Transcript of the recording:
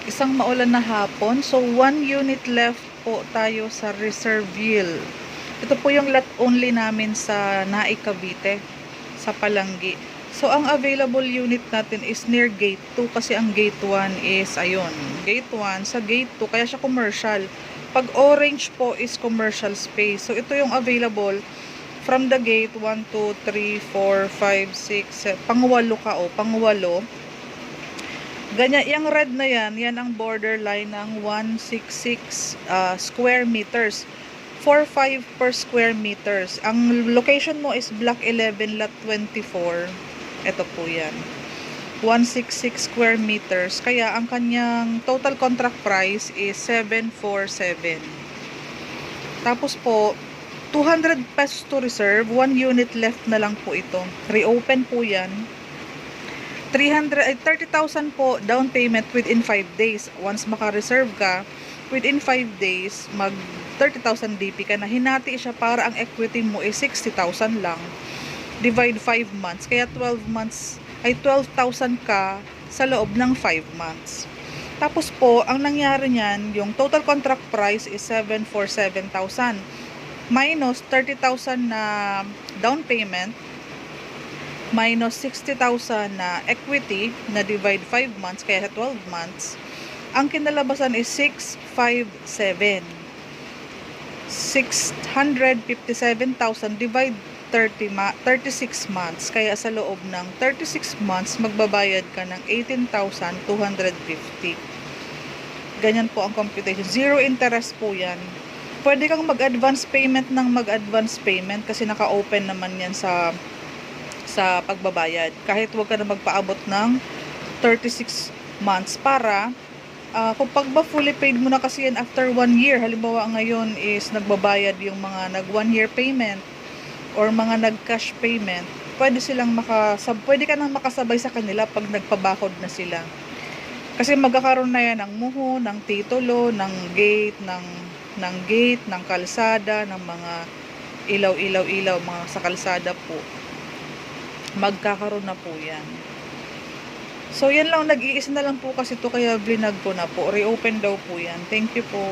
Isang maulan na hapon. So, 1 unit left po tayo sa Reserville. Ito po yung lot only namin sa Naik, Cavite, sa Palanggi. So, ang available unit natin is near gate 2 kasi ang gate 1 is, ayun, gate 1 sa gate 2, kaya siya commercial. Pag orange po is commercial space. So, ito yung available from the gate 1, 2, 3, 4, 5, 6, 7, pangwalo ka o, pangwalo. Ganyan, yung red na yan, yan ang borderline ng 166 square meters. 4.5 per square meters. Ang location mo is Block 11, Lot 24. Ito po yan. 166 square meters. Kaya ang kanyang total contract price is 747. Tapos po, 200 pesos to reserve. 1 unit left na lang po ito. Reopen po yan. 30,000 po down payment within 5 days. Once maka-reserve ka, within 5 days, mag 30,000 DP ka na. Hinati siya para ang equity mo is 60,000 lang. Divide 5 months. Kaya 12 months, ay 12,000 ka sa loob ng 5 months. Tapos po, ang nangyari niyan, yung total contract price is 747,000. Minus 30,000 na down payment, minus 60,000 na equity na divide 5 months, kaya 12 months, ang kinalabasan is 657. 657,000 divide 36 months, kaya sa loob ng 36 months, magbabayad ka ng 18,250. Ganyan po ang computation. Zero interest po yan. Pwede kang mag-advance payment ng mag-advance payment kasi naka-open naman yan sa pagbabayad. Kahit huwag ka na magpaabot ng 36 months para kung pag ba fully paid mo na kasi yan after 1 year, halimbawa ngayon is nagbabayad yung mga nag 1 year payment or mga nag cash payment, pwede ka nang makasabay sa kanila pag nagpabakod na sila. Kasi magkakaroon na yan ng muho, ng titulo, ng gate, ng kalsada, ng mga ilaw, mga sa kalsada po. Magkakaroon na po yan. So, yan lang. Nag-iisa na lang po kasi to kaya blinag ko na po. Reopen daw po yan. Thank you po.